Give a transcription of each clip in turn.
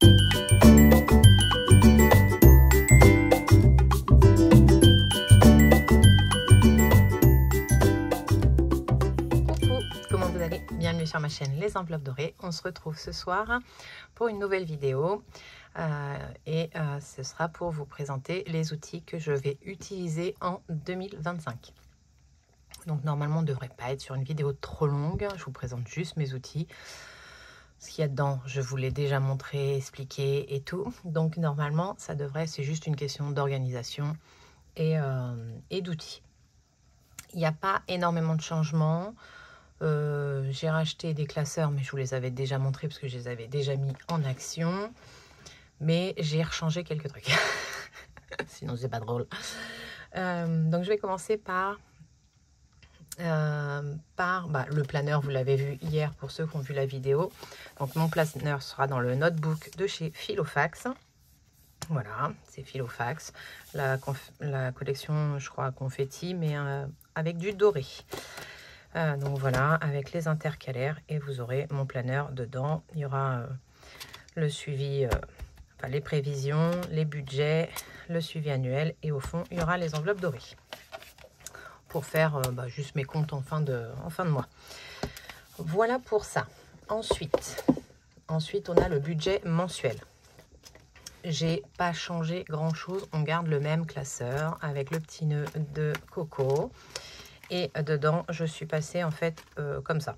Comment vous allez? Bienvenue sur ma chaîne Les Enveloppes Dorées. On se retrouve ce soir pour une nouvelle vidéo ce sera pour vous présenter les outils que je vais utiliser en 2025. Donc normalement on ne devrait pas être sur une vidéo trop longue, je vous présente juste mes outils. Ce qu'il y a dedans, je vous l'ai déjà montré, expliqué et tout. Donc normalement ça devrait, c'est juste une question d'organisation et d'outils. Il n'y a pas énormément de changements. J'ai racheté des classeurs, mais je vous les avais déjà montrés parce que je les avais déjà mis en action. Mais j'ai rechangé quelques trucs. Sinon, c'est pas drôle. Donc, je vais commencer par le planeur. Vous l'avez vu hier pour ceux qui ont vu la vidéo. Donc, mon planeur sera dans le notebook de chez Filofax. Voilà, c'est Filofax. La collection, je crois, confetti, mais avec du doré. Donc voilà, avec les intercalaires, et vous aurez mon planeur dedans. Il y aura le suivi, les prévisions, les budgets, le suivi annuel, et au fond il y aura les enveloppes dorées pour faire juste mes comptes en fin de mois. Voilà pour ça. Ensuite on a le budget mensuel. J'ai pas changé grand chose, on garde le même classeur avec le petit nœud de coco. Et dedans, je suis passée en fait comme ça.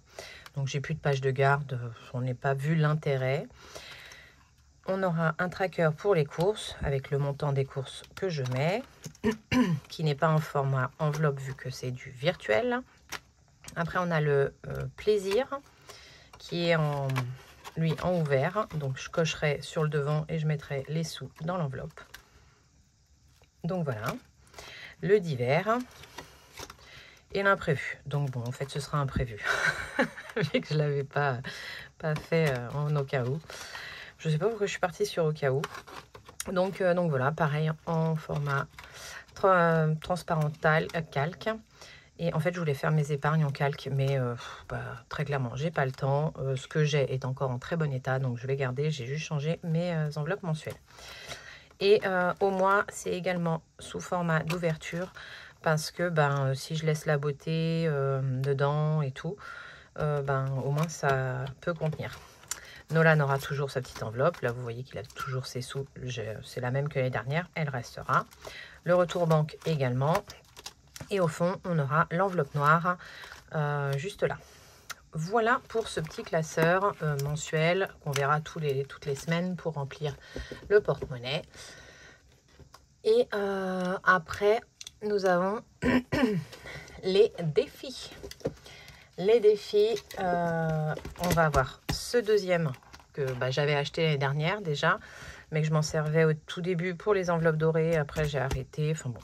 Donc, j'ai plus de page de garde. On n'est pas vu l'intérêt. On aura un tracker pour les courses avec le montant des courses que je mets, qui n'est pas en format enveloppe vu que c'est du virtuel. Après, on a le plaisir qui est en ouvert. Donc, je cocherai sur le devant et je mettrai les sous dans l'enveloppe. Donc, voilà. Le divers. Et l'imprévu. Donc bon, en fait, ce sera imprévu. Vu que je ne l'avais pas fait en au cas où. Je ne sais pas pourquoi je suis partie sur au cas où. Donc voilà, pareil, en format transparent calque. Et en fait, je voulais faire mes épargnes en calque, mais très clairement, j'ai pas le temps. Ce que j'ai est encore en très bon état, donc je vais garder. J'ai juste changé mes enveloppes mensuelles. Et au mois, c'est également sous format d'ouverture. Parce que si je laisse la beauté dedans et tout, au moins ça peut contenir. Nolan aura toujours sa petite enveloppe. Là, vous voyez qu'il a toujours ses sous. C'est la même que l'année dernière. Elle restera. Le retour banque également. Et au fond, on aura l'enveloppe noire juste là. Voilà pour ce petit classeur mensuel qu'on verra toutes les semaines pour remplir le porte-monnaie. Et après, nous avons les défis. Les défis, on va avoir ce deuxième que j'avais acheté l'année dernière déjà, mais que je m'en servais au tout début pour les enveloppes dorées. Après, j'ai arrêté. Enfin bon,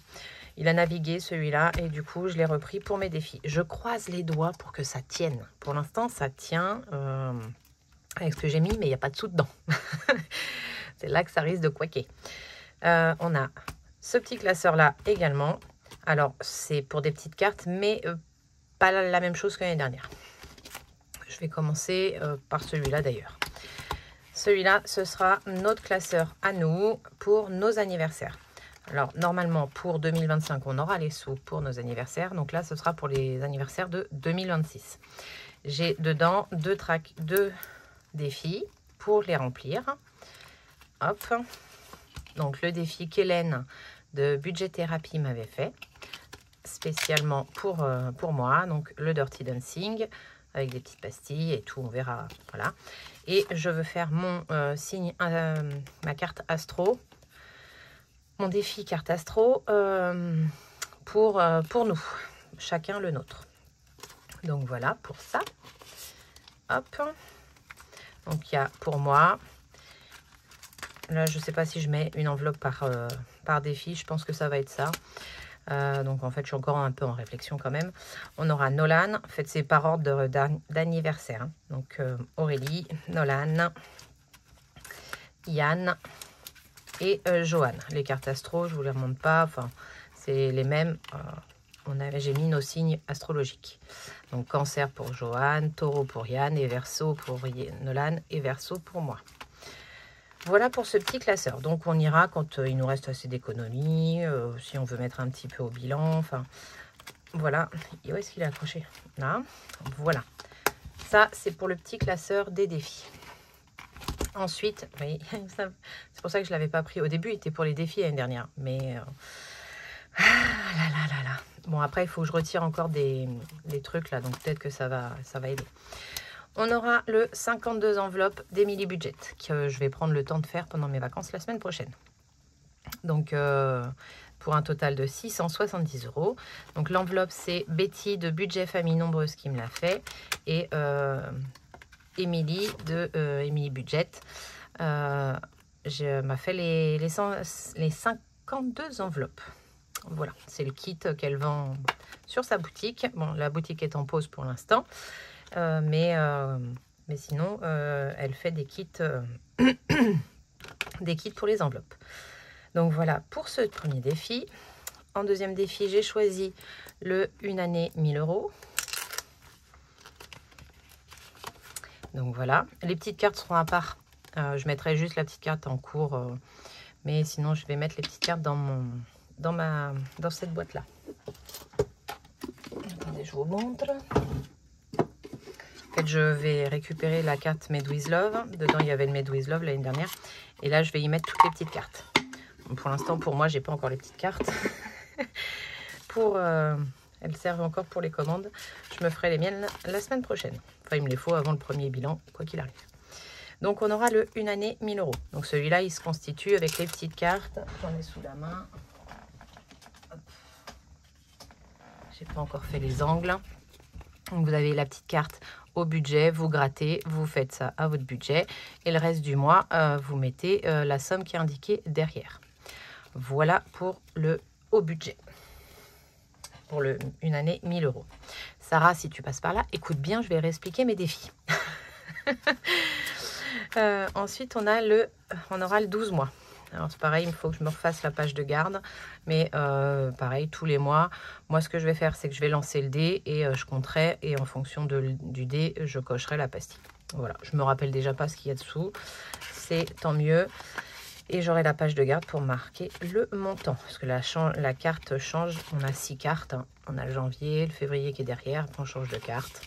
il a navigué celui-là et du coup, je l'ai repris pour mes défis. Je croise les doigts pour que ça tienne. Pour l'instant, ça tient avec ce que j'ai mis, mais il n'y a pas de sous dedans. C'est là que ça risque de couaquer. On a ce petit classeur-là également. Alors, c'est pour des petites cartes, mais pas la même chose que l'année dernière. Je vais commencer par celui-là d'ailleurs. Celui-là, ce sera notre classeur à nous pour nos anniversaires. Alors, normalement, pour 2025, on aura les sous pour nos anniversaires. Donc là, ce sera pour les anniversaires de 2026. J'ai dedans deux défis pour les remplir. Hop. Donc, le défi qu'Hélène de Budget Thérapie m'avait fait spécialement pour moi, donc le Dirty Dancing avec des petites pastilles et tout, on verra. Voilà, et je veux faire mon signe, ma carte astro, mon défi carte astro pour nous, chacun le nôtre. Donc voilà pour ça. Hop, donc il y a pour moi. Là, je ne sais pas si je mets une enveloppe par défi. Je pense que ça va être ça. Donc, en fait, je suis encore un peu en réflexion quand même. On aura Nolan. En fait, c'est par ordre d'anniversaire. Hein. Donc, Aurélie, Nolan, Yann et Johan. Les cartes astro, je ne vous les remonte pas. Enfin, c'est les mêmes. J'ai mis nos signes astrologiques. Donc, Cancer pour Johan, Taureau pour Yann et Verseau pour Nolan et Verseau pour moi. Voilà pour ce petit classeur. Donc, on ira quand il nous reste assez d'économies, si on veut mettre un petit peu au bilan. Enfin, voilà. Et où est-ce qu'il est accroché? Là. Voilà. Ça, c'est pour le petit classeur des défis. Ensuite, oui, c'est pour ça que je ne l'avais pas pris. Au début, il était pour les défis l'année dernière. Mais, là. Bon, après, il faut que je retire encore des trucs là. Donc, peut-être que ça va aider. On aura le 52 enveloppes d'Emily Budget que je vais prendre le temps de faire pendant mes vacances la semaine prochaine. Donc, pour un total de 670 €. Donc, l'enveloppe, c'est Betty de Budget Famille Nombreuse qui me l'a fait. Et Emily de Emily Budget m'a fait les 52 enveloppes. Voilà, c'est le kit qu'elle vend sur sa boutique. Bon, la boutique est en pause pour l'instant. Mais sinon, elle fait des kits, des kits pour les enveloppes. Donc voilà pour ce premier défi. En deuxième défi, j'ai choisi le une année 1000 €. Donc voilà, les petites cartes seront à part. Je mettrai juste la petite carte en cours, mais sinon je vais mettre les petites cartes dans cette boîte là. Attendez, je vous montre. En fait, je vais récupérer la carte Made with Love. Dedans, il y avait le Made with Love l'année dernière. Et là, je vais y mettre toutes les petites cartes. Pour l'instant, pour moi, j'ai pas encore les petites cartes. Elles servent encore pour les commandes. Je me ferai les miennes la semaine prochaine. Enfin, il me les faut avant le premier bilan, quoi qu'il arrive. Donc, on aura le une année 1000 €. Donc, celui-là, il se constitue avec les petites cartes. J'en ai sous la main. J'ai pas encore fait les angles. Donc, vous avez la petite carte au budget, vous grattez, vous faites ça à votre budget et le reste du mois, vous mettez la somme qui est indiquée derrière. Voilà pour le au budget, pour le une année 1000 €. Sarah, si tu passes par là, écoute bien, je vais réexpliquer mes défis. Ensuite, on aura le 12 mois. Alors, c'est pareil, il faut que je me refasse la page de garde. Mais pareil, tous les mois, moi, ce que je vais faire, c'est que je vais lancer le dé et je compterai. Et en fonction du dé, je cocherai la pastille. Voilà, je me rappelle déjà pas ce qu'il y a dessous. C'est tant mieux. Et j'aurai la page de garde pour marquer le montant. Parce que la carte change. On a 6 cartes. Hein. On a le janvier, le février qui est derrière. Après, on change de carte.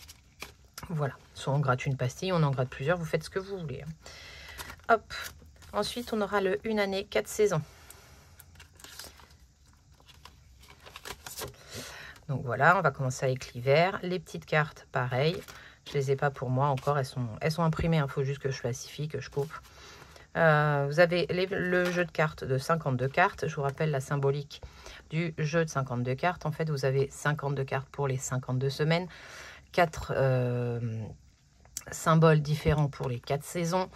Voilà. Soit on gratte une pastille, on en gratte plusieurs. Vous faites ce que vous voulez. Hein. Hop. Ensuite, on aura le une année 4 saisons. Donc voilà, on va commencer avec l'hiver. Les petites cartes, pareil. Je ne les ai pas pour moi encore. Elles sont imprimées. Il faut juste que je classifie, que je coupe. Vous avez le jeu de cartes de 52 cartes. Je vous rappelle la symbolique du jeu de 52 cartes. En fait, vous avez 52 cartes pour les 52 semaines. 4 symboles différents pour les 4 saisons.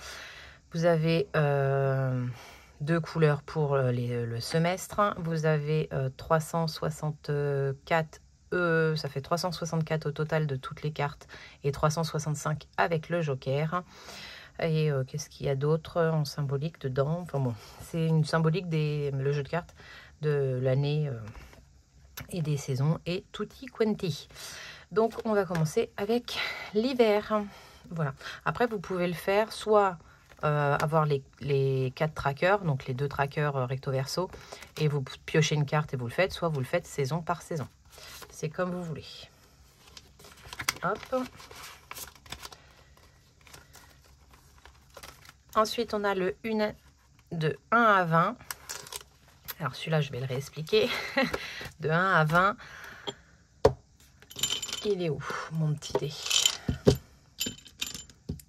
Vous avez 2 couleurs pour le semestre. Vous avez 364, ça fait 364 au total de toutes les cartes et 365 avec le joker. Et qu'est-ce qu'il y a d'autre en symbolique dedans? Enfin bon, c'est une symbolique le jeu de cartes de l'année et des saisons et tutti quanti. Donc, on va commencer avec l'hiver. Voilà. Après, vous pouvez le faire soit avoir les 4 trackers, donc les 2 trackers recto verso, et vous piochez une carte et vous le faites, soit vous le faites saison par saison. C'est comme vous voulez. Hop. Ensuite, on a le une de 1 à 20. Alors, celui-là, je vais le réexpliquer. De 1 à 20. Il est où, mon petit dé?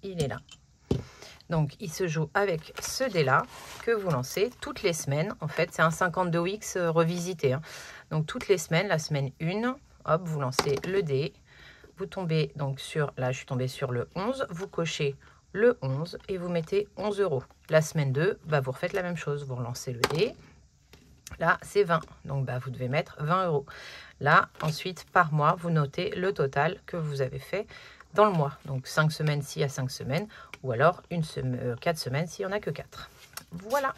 Il est là. Donc, il se joue avec ce dé-là que vous lancez toutes les semaines. En fait, c'est un 52X revisité. Hein. Donc, toutes les semaines, la semaine 1, hop, vous lancez le dé. Vous tombez donc sur, là, je suis tombée sur le 11. Vous cochez le 11 et vous mettez 11 €. La semaine 2, bah, vous refaites la même chose. Vous relancez le dé. Là, c'est 20. Donc, bah, vous devez mettre 20 €. Là, ensuite, par mois, vous notez le total que vous avez fait dans le mois. Donc, 5 semaines s'il y a 5 semaines. Ou alors 4 semaines s'il n'y en a que 4. Voilà.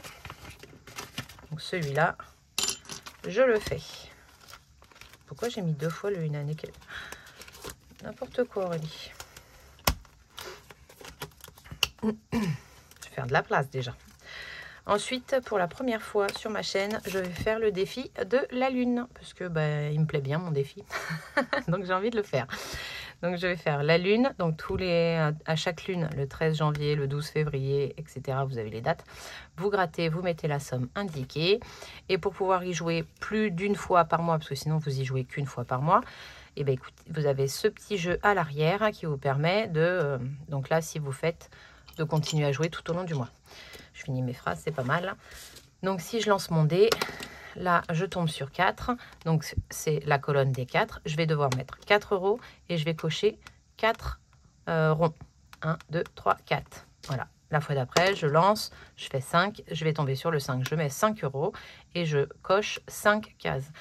Donc, celui-là, je le fais. Pourquoi j'ai mis 2 fois le une année? N'importe quoi, Aurélie. Je vais faire de la place déjà. Ensuite, pour la première fois sur ma chaîne, je vais faire le défi de la lune. Parce que il me plaît bien mon défi. Donc j'ai envie de le faire. Donc je vais faire la lune. Donc à chaque lune, le 13 janvier, le 12 février, etc. Vous avez les dates. Vous grattez, vous mettez la somme indiquée. Et pour pouvoir y jouer plus d'une fois par mois, parce que sinon vous y jouez qu'une fois par mois, et bien écoutez, vous avez ce petit jeu à l'arrière qui vous permet de... donc là, si vous faites, de continuer à jouer tout au long du mois. Je finis mes phrases, c'est pas mal. Donc, si je lance mon dé, là, je tombe sur 4. Donc, c'est la colonne des 4. Je vais devoir mettre 4 euros et je vais cocher 4 ronds. 1, 2, 3, 4. Voilà. La fois d'après, je lance, je fais 5. Je vais tomber sur le 5. Je mets 5 euros et je coche 5 cases.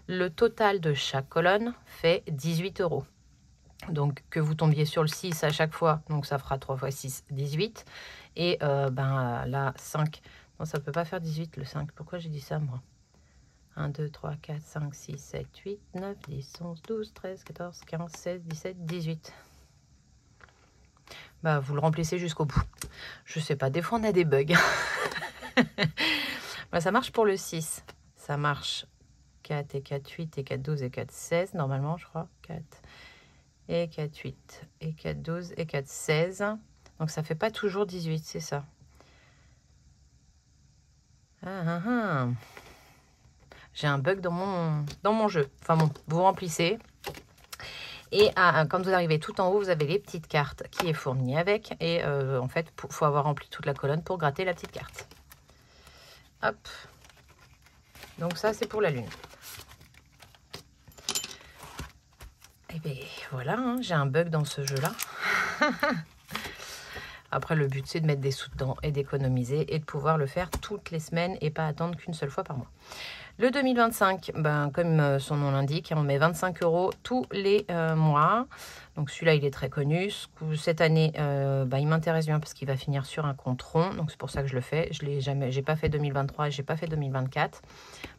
Le total de chaque colonne fait 18 euros. Donc, que vous tombiez sur le 6 à chaque fois, donc ça fera 3 x 6, 18. Et là, 5. Non, ça ne peut pas faire 18, le 5. Pourquoi j'ai dit ça, moi? 1, 2, 3, 4, 5, 6, 7, 8, 9, 10, 11, 12, 13, 14, 15, 16, 17, 18. Vous le remplissez jusqu'au bout. Je sais pas, des fois on a des bugs. Ça marche pour le 6. Ça marche 4 et 4, 8 et 4, 12 et 4, 16. Normalement, je crois. 4 et 4, 8 et 4, 12 et 4, 16. Donc ça fait pas toujours 18, c'est ça. J'ai un bug dans mon jeu. Enfin bon, vous remplissez. Et quand vous arrivez tout en haut, vous avez les petites cartes qui est fournie avec. Et en fait, il faut avoir rempli toute la colonne pour gratter la petite carte. Hop. Donc ça, c'est pour la lune. Et bien voilà, hein, j'ai un bug dans ce jeu-là. Après, le but, c'est de mettre des sous dedans et d'économiser et de pouvoir le faire toutes les semaines et pas attendre qu'une seule fois par mois. Le 2025, comme son nom l'indique, on met 25 euros tous les mois. Donc celui-là, il est très connu. Cette année, il m'intéresse bien parce qu'il va finir sur un compte rond. Donc c'est pour ça que je le fais. J'ai pas fait 2023 et j'ai pas fait 2024.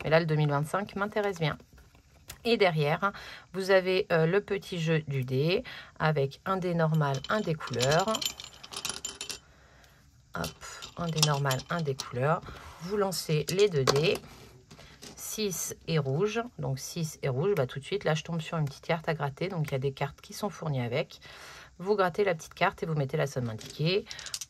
Mais là, le 2025 m'intéresse bien. Et derrière, vous avez le petit jeu du dé avec un dé normal, un dé couleur. Hop, un dé normal, un dé couleur. Vous lancez les 2 dés. 6 et rouge. Donc 6 et rouge, tout de suite, là, je tombe sur une petite carte à gratter. Donc il y a des cartes qui sont fournies avec. Vous grattez la petite carte et vous mettez la somme indiquée.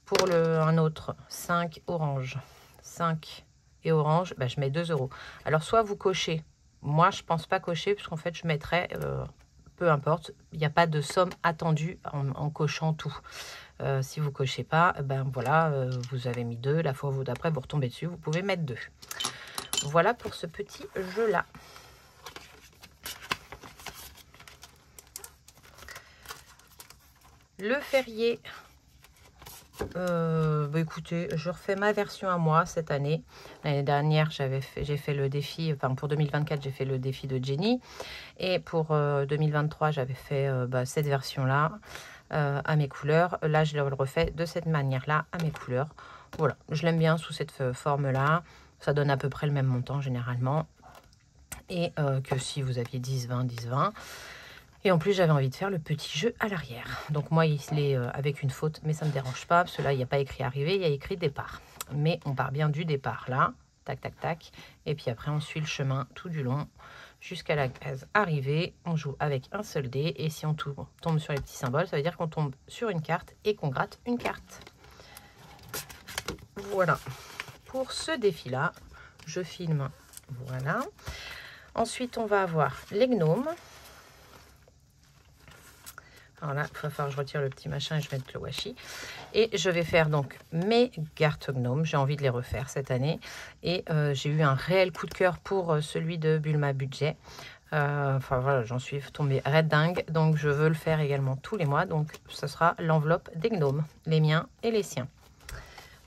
Pour un autre, 5 orange. 5 et orange, je mets 2 euros. Alors, soit vous cochez. Moi, je pense pas cocher, puisqu'en fait, je mettrais, peu importe, il n'y a pas de somme attendue en cochant tout. Si vous cochez pas, voilà, vous avez mis 2. La fois d'après, vous retombez dessus, vous pouvez mettre 2. Voilà pour ce petit jeu-là. Le Férié. Écoutez, je refais ma version à moi cette année. L'année dernière, j'ai fait le défi, pour 2024, j'ai fait le défi de Jenny. Et pour 2023, j'avais fait cette version-là à mes couleurs. Là, je le refais de cette manière-là à mes couleurs. Voilà, je l'aime bien sous cette forme-là. Ça donne à peu près le même montant généralement. Et que si vous aviez 10-20, 10-20. Et en plus, j'avais envie de faire le petit jeu à l'arrière. Donc moi, il est avec une faute, mais ça ne me dérange pas. Parce que là, il n'y a pas écrit arrivée, il y a écrit départ. Mais on part bien du départ là. Tac, tac, tac. Et puis après, on suit le chemin tout du long jusqu'à la case arrivée. On joue avec un seul dé. Et si on tombe sur les petits symboles, ça veut dire qu'on tombe sur une carte et qu'on gratte une carte. Voilà. Pour ce défi-là, je filme. Voilà. Ensuite, on va avoir les gnomes. Alors là, il va falloir que je retire le petit machin et je mette le washi. Et je vais faire donc mes cartes gnomes. J'ai envie de les refaire cette année. Et j'ai eu un réel coup de cœur pour celui de Bulma Budget. Voilà, j'en suis tombée red dingue. Donc, je veux le faire également tous les mois. Donc, ce sera l'enveloppe des gnomes. Les miens et les siens.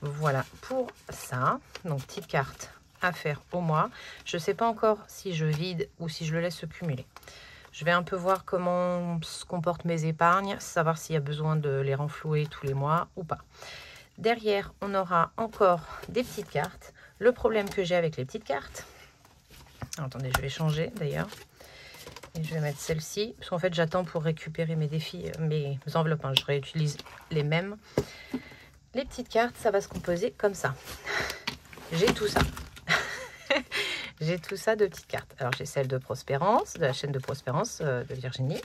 Voilà pour ça. Donc, petite carte à faire au mois. Je ne sais pas encore si je vide ou si je le laisse se cumuler. Je vais un peu voir comment se comportent mes épargnes, savoir s'il y a besoin de les renflouer tous les mois ou pas. Derrière, on aura encore des petites cartes. Le problème que j'ai avec les petites cartes... Alors, attendez, je vais changer d'ailleurs. Et je vais mettre celle-ci. Parce qu'en fait, j'attends pour récupérer mes défis, mes enveloppes. Je réutilise les mêmes. Les petites cartes, ça va se composer comme ça. j'ai tout ça. J'ai tout ça de petites cartes. Alors, j'ai celle de Prospérance, de la chaîne de Prospérance de Virginie.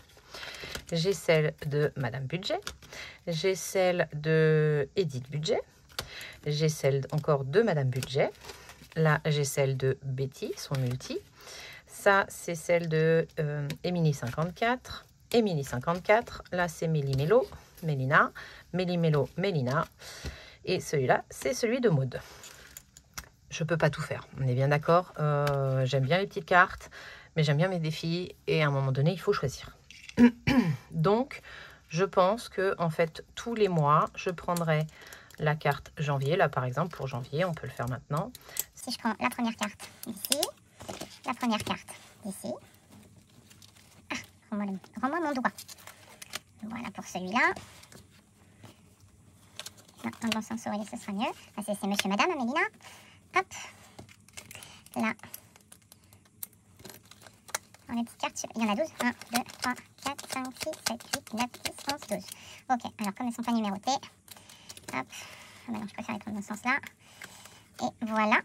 J'ai celle de Madame Budget. J'ai celle de Edith Budget. J'ai celle encore de Madame Budget. Là, j'ai celle de Betty, son multi. Ça, c'est celle de Émilie 54. Émilie 54. Là, c'est Méli-Mélo, Mélina. Méli-Mélo, Mélina. Et celui-là, c'est celui de Maud. Je peux pas tout faire, on est bien d'accord. J'aime bien les petites cartes, mais j'aime bien mes défis. Et à un moment donné, il faut choisir. Donc, je pense que en fait, tous les mois, je prendrai la carte janvier. Là, par exemple, pour janvier, on peut le faire maintenant. Si je prends la première carte ici, la première carte ici. Ah, rends-moi mon doigt. Voilà pour celui-là. Dans le bon sens, oui, ce sera mieux. Ah, c'est monsieur, madame, Mélina. Hop. Là. Dans les petites cartes, il y en a 12. 1, 2, 3, 4, 5, 6, 7, 8, 9, 10, 11, 12. Ok, alors comme elles ne sont pas numérotées, hop. Ah ben non, je préfère les prendre dans ce sens-là. Et voilà.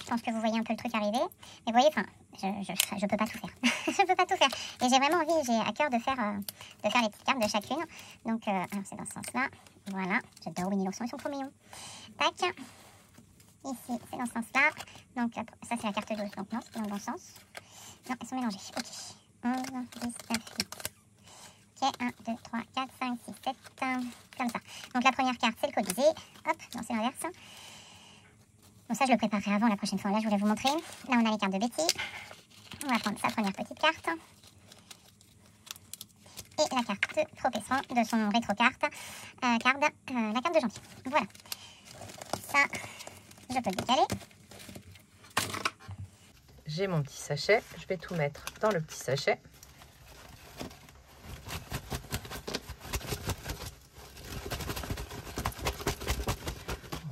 Je pense que vous voyez un peu le truc arriver. Mais vous voyez, enfin, je peux pas tout faire. Je peux pas tout faire. Et j'ai vraiment envie, j'ai à cœur de faire les petites cartes de chacune. Donc, alors c'est dans ce sens-là. Voilà. J'adore Winnie l'ourson, ils sont trop mignons. Tac. Ici, c'est dans ce sens-là. Donc, ça, c'est la carte 12. Donc, non, c'est dans le bon sens. Non, elles sont mélangées. Ok. 11, 10, 9, 8. Ok, 1, 2, 3, 4, 5, 6, 7. Comme ça. Donc, la première carte, c'est le Colisée. Hop, non, c'est l'inverse. Bon, ça, je le préparerai avant la prochaine fois. Là, je voulais vous montrer. Là, on a les cartes de Betty. On va prendre sa première petite carte. Et la carte de Tropesson, de son rétro-carte. La carte de janvier. Voilà. Ça, je peux le décaler. J'ai mon petit sachet. Je vais tout mettre dans le petit sachet.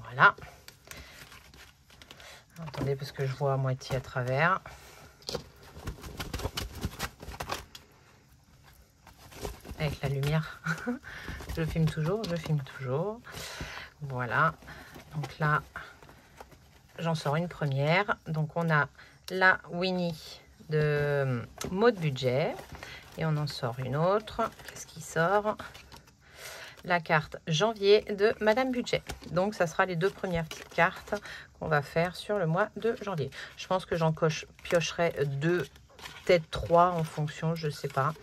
Voilà. Attendez, parce que je vois à moitié à travers. Avec la lumière. Je filme toujours, je filme toujours. Voilà. Donc là, j'en sors une première. Donc on a la Winnie de Maud Budget. Et on en sort une autre. Qu'est-ce qui sort? La carte janvier de Madame Budget. Donc ça sera les deux premières petites cartes qu'on va faire sur le mois de janvier. Je pense que j'en piocherai deux, peut-être trois en fonction, je sais pas.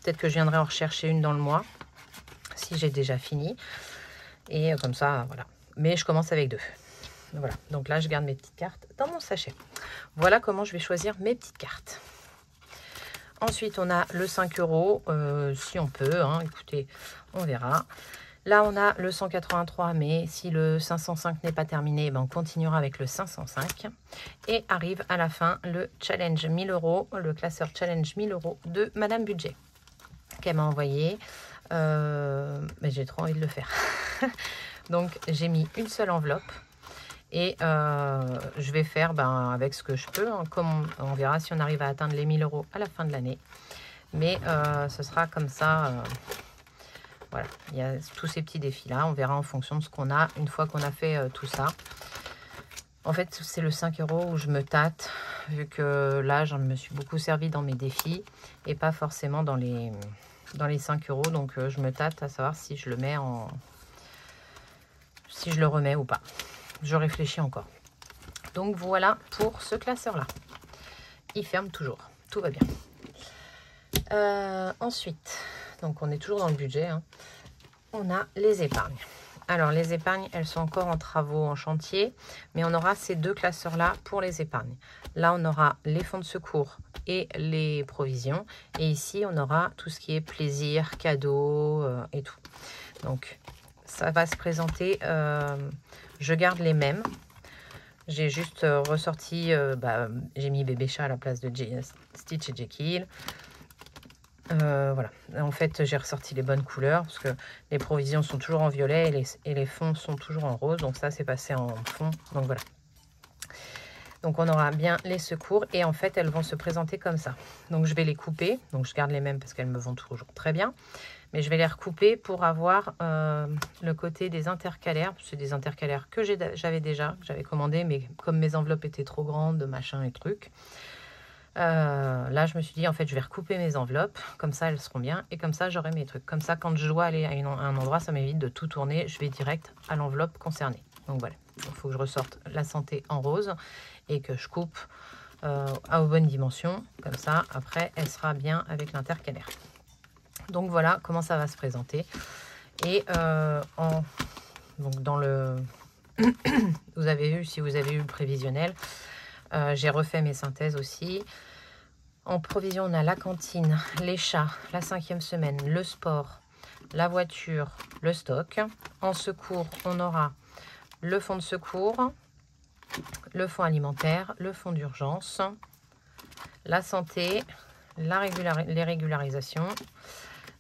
Peut-être que je viendrai en rechercher une dans le mois si j'ai déjà fini. Et comme ça, voilà. Mais je commence avec deux. Voilà. Donc là, je garde mes petites cartes dans mon sachet. Voilà comment je vais choisir mes petites cartes. Ensuite, on a le 5 €, si on peut, hein, écoutez, on verra. Là, on a le 183, mais si le 505 n'est pas terminé, ben on continuera avec le 505. Et arrive à la fin le challenge 1000 €, le classeur challenge 1000 € de Madame Budget, qu'elle m'a envoyé. Mais j'ai trop envie de le faire. Donc, j'ai mis une seule enveloppe. Et je vais faire avec ce que je peux, hein, comme on verra si on arrive à atteindre les 1000 € à la fin de l'année. Mais ce sera comme ça. Voilà, il y a tous ces petits défis-là. On verra en fonction de ce qu'on a une fois qu'on a fait tout ça. En fait, c'est le 5 € où je me tâte, vu que là, j'en me suis beaucoup servi dans mes défis et pas forcément dans les 5 €. Donc, je me tâte à savoir si je le mets si je le remets ou pas. Je réfléchis encore. Donc voilà pour ce classeur-là. Il ferme toujours. Tout va bien. Ensuite, donc on est toujours dans le budget. Hein, on a les épargnes. Alors les épargnes, elles sont encore en travaux, en chantier. Mais on aura ces deux classeurs-là pour les épargnes. Là, on aura les fonds de secours et les provisions. Et ici, on aura tout ce qui est plaisir, cadeaux et tout. Donc, ça va se présenter... je garde les mêmes. J'ai juste ressorti, j'ai mis bébé chat à la place de Stitch et Jekyll. Voilà. En fait, j'ai ressorti les bonnes couleurs parce que les provisions sont toujours en violet et les fonds sont toujours en rose. Donc ça, c'est passé en fond. Donc voilà. Donc on aura bien les secours et en fait elles vont se présenter comme ça. Donc je vais les couper, donc je garde les mêmes parce qu'elles me vont toujours très bien. Mais je vais les recouper pour avoir le côté des intercalaires. C'est des intercalaires que j'avais déjà, que j'avais commandé, mais comme mes enveloppes étaient trop grandes, machin et trucs. Là je me suis dit en fait je vais recouper mes enveloppes, comme ça elles seront bien et comme ça j'aurai mes trucs. Comme ça quand je dois aller à un endroit, ça m'évite de tout tourner, je vais direct à l'enveloppe concernée. Donc voilà, il faut que je ressorte la santé en rose et que je coupe aux bonnes dimensions. Comme ça, après, elle sera bien avec l'intercalaire. Donc voilà comment ça va se présenter. Et donc dans le... vous avez vu, si vous avez eu le prévisionnel, j'ai refait mes synthèses aussi. En provision, on a la cantine, les chats, la 5e semaine, le sport, la voiture, le stock. En secours, on aura le fonds de secours, le fonds alimentaire, le fonds d'urgence, la santé, les régularisations,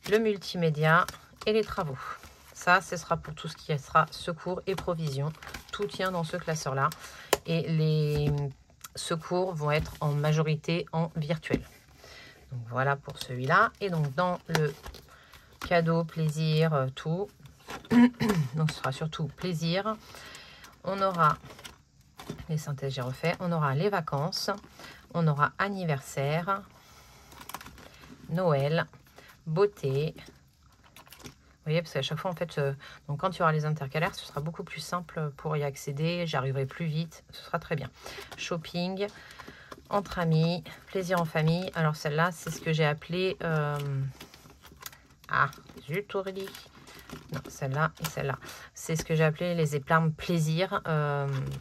le multimédia et les travaux. Ça, ce sera pour tout ce qui sera secours et provision. Tout tient dans ce classeur-là. Et les secours vont être en majorité en virtuel. Donc voilà pour celui-là. Et donc dans le cadeau, plaisir, tout. Donc ce sera surtout plaisir. On aura les synthèses, j'ai refait. On aura les vacances. On aura anniversaire, Noël, beauté. Vous voyez, parce qu'à chaque fois, en fait, donc quand il y aura les intercalaires, ce sera beaucoup plus simple pour y accéder. J'arriverai plus vite. Ce sera très bien. Shopping, entre amis, plaisir en famille. Alors celle-là, c'est ce que j'ai appelé... Ah, zut, Aurélie. Non, celle-là et celle-là. C'est ce que j'ai appelé les épargnes plaisir.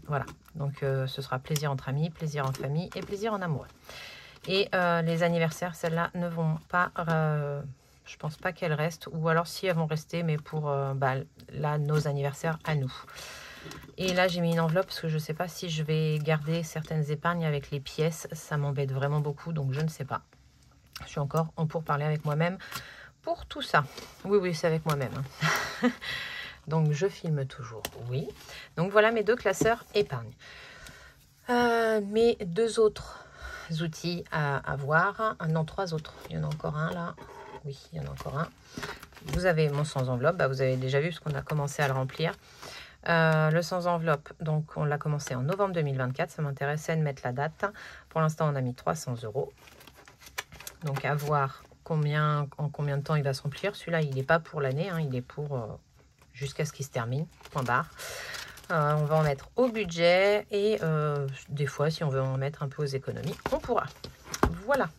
Voilà. Donc, ce sera plaisir entre amis, plaisir en famille et plaisir en amoureux. Et les anniversaires, celles-là ne vont pas... je pense pas qu'elles restent. Ou alors, si elles vont rester, mais pour là, nos anniversaires à nous. Et là, j'ai mis une enveloppe parce que je ne sais pas si je vais garder certaines épargnes avec les pièces. Ça m'embête vraiment beaucoup, donc je ne sais pas. Je suis encore en pourparlers avec moi-même pour tout ça. Oui, oui, c'est avec moi-même. Hein. Donc, je filme toujours, oui. Donc, voilà mes 2 classeurs épargne. Mes 2 autres outils à voir. Non, 3 autres. Il y en a encore un là. Oui, il y en a encore un. Vous avez mon sans enveloppe. Bah, vous avez déjà vu parce qu'on a commencé à le remplir. Le sans enveloppe, donc on l'a commencé en novembre 2024. Ça m'intéressait de mettre la date. Pour l'instant, on a mis 300 €. Donc, à voir en combien de temps il va se remplir. Celui-là, il n'est pas pour l'année. Hein, il est pour jusqu'à ce qu'il se termine. Point barre. On va en mettre au budget. Et des fois, si on veut en mettre un peu aux économies, on pourra. Voilà.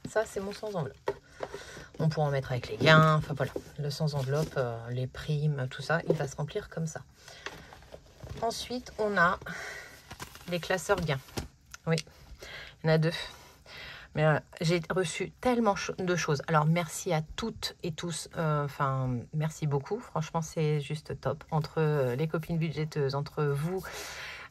Ça, c'est mon sans enveloppe. On pourra en mettre avec les gains. Enfin, voilà. Le sans enveloppe, les primes, tout ça, il va se remplir comme ça. Ensuite, on a les classeurs gains. Oui, il y en a 2. Mais j'ai reçu tellement de choses. Alors, merci à toutes et tous. Enfin, merci beaucoup. Franchement, c'est juste top. Entre les copines budgéteuses, entre vous,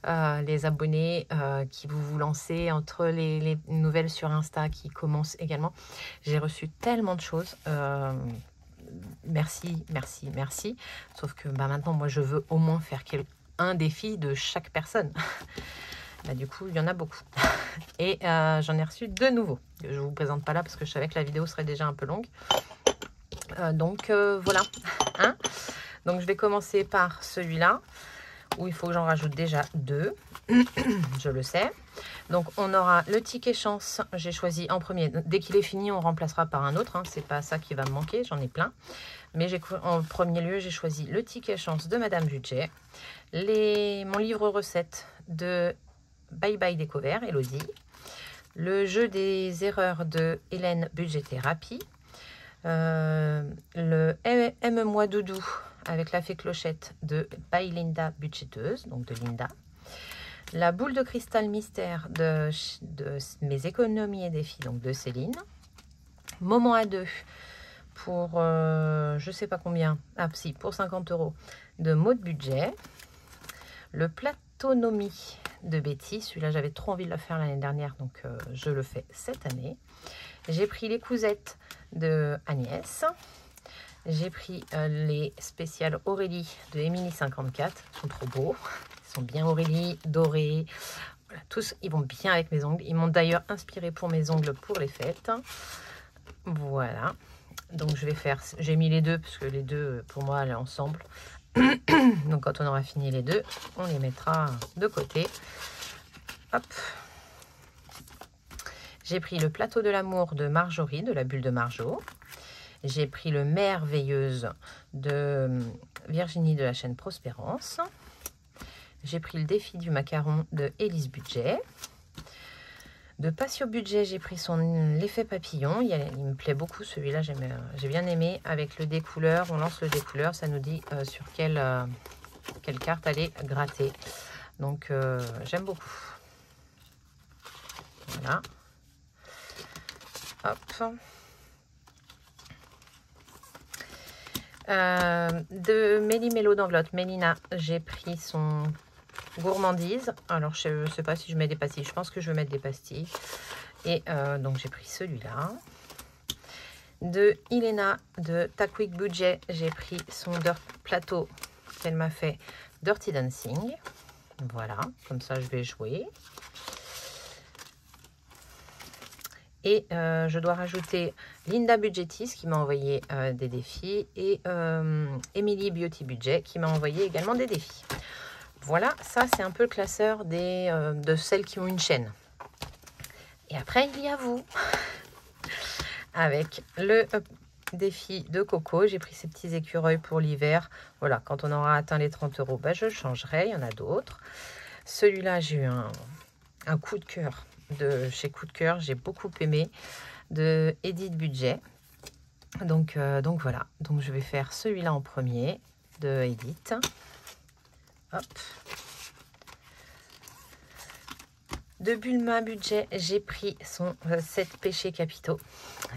les abonnés qui vous lancez, entre les nouvelles sur Insta qui commencent également. J'ai reçu tellement de choses. Merci, merci, merci. Sauf que maintenant, moi, je veux au moins faire un défi de chaque personne. Bah, du coup, il y en a beaucoup. Et j'en ai reçu 2 nouveaux. Je ne vous présente pas là parce que je savais que la vidéo serait déjà un peu longue. Donc, voilà. Hein, donc, je vais commencer par celui-là, où il faut que j'en rajoute déjà 2. Je le sais. Donc, on aura le ticket chance. J'ai choisi en premier. Dès qu'il est fini, on remplacera par un autre. Hein. Ce n'est pas ça qui va me manquer. J'en ai plein. Mais en premier lieu, j'ai choisi le ticket chance de Madame Budget. Mon livre recette de Bye Bye Découvert, Elodie. Le jeu des erreurs de Hélène Budget Thérapie. Le Aime-moi Doudou avec la fée clochette de By Linda Budgeteuse, donc de Linda. La boule de cristal mystère de Mes économies et défis, donc de Céline. Moment à 2 pour je sais pas combien, si, pour 50 € de Maud Budget. Le Platonomie de Betty, celui-là j'avais trop envie de le faire l'année dernière, donc je le fais cette année. J'ai pris les cousettes de Agnès. J'ai pris les spéciales Aurélie de Émilie 54. Ils sont trop beaux. Ils sont bien Aurélie, dorés, Voilà, tous, ils vont bien avec mes ongles. Ils m'ont d'ailleurs inspiré pour mes ongles pour les fêtes. Voilà. Donc, je vais faire... J'ai mis les deux, parce que les deux, pour moi, allaient ensemble. Donc, quand on aura fini les deux, on les mettra de côté. Hop. J'ai pris le plateau de l'amour de Marjorie, de la bulle de Marjo. J'ai pris le Merveilleuse de Virginie de la chaîne Prospérance. J'ai pris le défi du macaron de Élise Budget. De Patio Budget, j'ai pris l'effet papillon. Il me plaît beaucoup celui-là, j'ai bien aimé. Avec le découleur, on lance le découleur, ça nous dit sur quelle carte aller gratter. Donc j'aime beaucoup. Voilà. Hop. De Méli-Mélo d'enveloppe, Mélina, j'ai pris son gourmandise. Alors, je ne sais pas si je mets des pastilles. Je pense que je vais mettre des pastilles. Et donc, j'ai pris celui-là. De Ilena, de Taquick Budget, j'ai pris son plateau qu'elle m'a fait Dirty Dancing. Voilà, comme ça, je vais jouer. Et je dois rajouter Linda Budgetis qui m'a envoyé des défis et Emily Beauty Budget qui m'a envoyé également des défis. Voilà, ça c'est un peu le classeur de celles qui ont une chaîne. Et après il y a vous. Avec le défi de Coco, j'ai pris ces petits écureuils pour l'hiver. Voilà, quand on aura atteint les 30 €, bah, je le changerai, il y en a d'autres. Celui-là, j'ai eu un coup de cœur. De chez Coup de Cœur, j'ai beaucoup aimé, de Edith Budget. Donc voilà, donc je vais faire celui-là en premier de Edith. Hop. De Bulma Budget, j'ai pris son 7 péchés capitaux.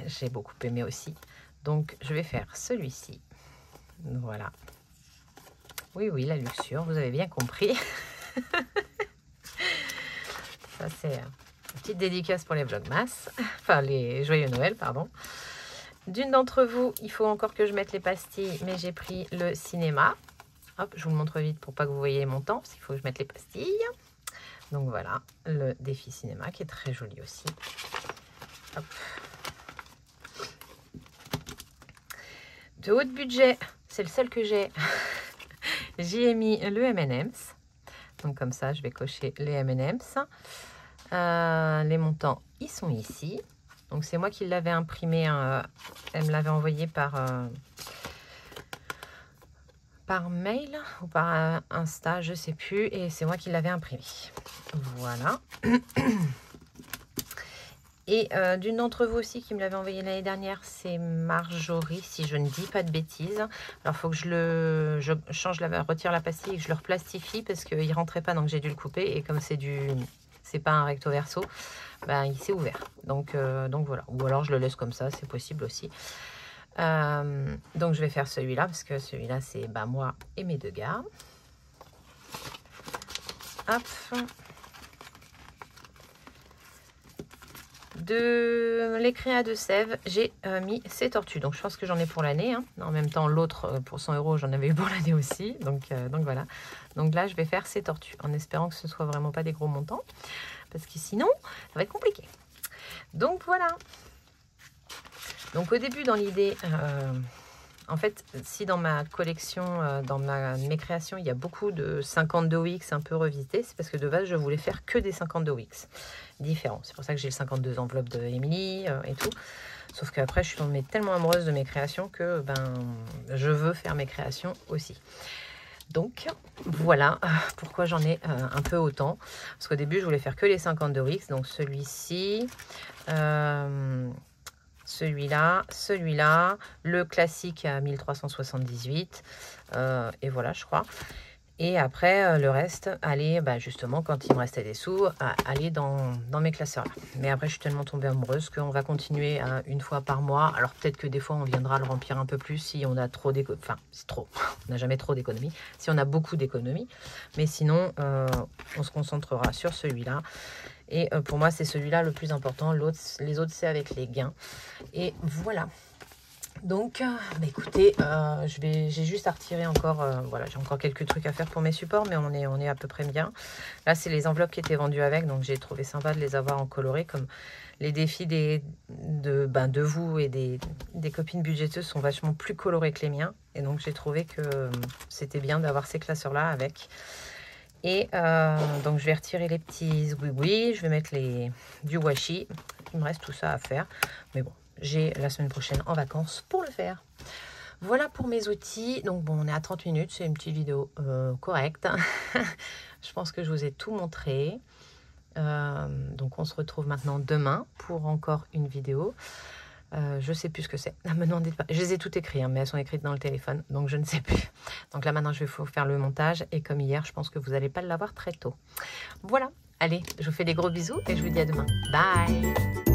J'ai beaucoup aimé aussi. Donc je vais faire celui-ci. Voilà. Oui, oui, la luxure, vous avez bien compris. Ça c'est... petite dédicace pour les Vlogmas, enfin les Joyeux Noël, pardon. D'une d'entre vous, il faut encore que je mette les pastilles, mais j'ai pris le cinéma. Hop, je vous le montre vite pour pas que vous voyez mon temps, parce qu'il faut que je mette les pastilles. Donc voilà, le défi cinéma qui est très joli aussi. Hop. De haut budget, c'est le seul que j'ai. J'y ai mis le M&M's. Donc comme ça, je vais cocher les M&M's. Les montants, ils sont ici. Donc c'est moi qui l'avais imprimé. Elle me l'avait envoyé par mail ou par Insta, je sais plus. Et c'est moi qui l'avais imprimé. Voilà. Et d'une d'entre vous aussi qui me l'avait envoyé l'année dernière, c'est Marjorie, si je ne dis pas de bêtises. Alors il faut que je retire la pastille et que je le replastifie parce qu'il ne rentrait pas, donc j'ai dû le couper. Et comme c'est pas un recto verso, ben, il s'est ouvert. Donc voilà. Ou alors je le laisse comme ça, c'est possible aussi. Donc je vais faire celui-là parce que celui-là c'est moi et mes deux gars. Hop. De les créas de Sèvres, j'ai mis ces tortues. Donc je pense que j'en ai pour l'année. Hein. En même temps, l'autre pour 100 €, j'en avais eu pour l'année aussi. Donc voilà. Donc là, je vais faire ces tortues en espérant que ce soit vraiment pas des gros montants. Parce que sinon, ça va être compliqué. Donc voilà. Donc au début, dans l'idée... en fait, si dans ma collection, dans mes créations, il y a beaucoup de 52 OX un peu revisités, c'est parce que de base, je voulais faire que des 52 OX différents. C'est pour ça que j'ai le 52 enveloppes de Emily et tout. Sauf qu'après, je suis tombée tellement amoureuse de mes créations que je veux faire mes créations aussi. Donc, voilà pourquoi j'en ai un peu autant. Parce qu'au début, je voulais faire que les 52 OX. Donc, celui-ci... celui-là, le classique à 1378, et voilà, je crois. Et après, le reste, aller, justement, quand il me restait des sous, aller dans mes classeurs là. Mais après, je suis tellement tombée amoureuse qu'on va continuer une fois par mois. Alors, peut-être que des fois, on viendra le remplir un peu plus si on a trop d'économies. Enfin, c'est trop. On n'a jamais trop d'économies. Si on a beaucoup d'économies. Mais sinon, on se concentrera sur celui-là. Et pour moi, c'est celui-là le plus important. Les autres, c'est avec les gains. Et voilà. Donc, écoutez, j'ai juste à retirer encore, voilà, j'ai encore quelques trucs à faire pour mes supports, mais on est à peu près bien. Là, c'est les enveloppes qui étaient vendues avec, donc j'ai trouvé sympa de les avoir en coloré, comme les défis de vous et des copines budgéteuses sont vachement plus colorés que les miens. Et donc, j'ai trouvé que c'était bien d'avoir ces classeurs-là avec. Et donc, je vais retirer les petits zouiouis, je vais mettre du washi. Il me reste tout ça à faire, mais bon. J'ai la semaine prochaine en vacances pour le faire. Voilà pour mes outils. Donc bon, on est à 30 minutes. C'est une petite vidéo correcte. Je pense que je vous ai tout montré. Donc on se retrouve maintenant demain pour encore une vidéo. Je ne sais plus ce que c'est. Ne me demandez pas. Je les ai toutes écrites, hein, mais elles sont écrites dans le téléphone. Donc je ne sais plus. Donc là maintenant, je vais vous faire le montage. Et comme hier, je pense que vous n'allez pas l'avoir très tôt. Voilà. Allez, je vous fais des gros bisous et je vous dis à demain. Bye!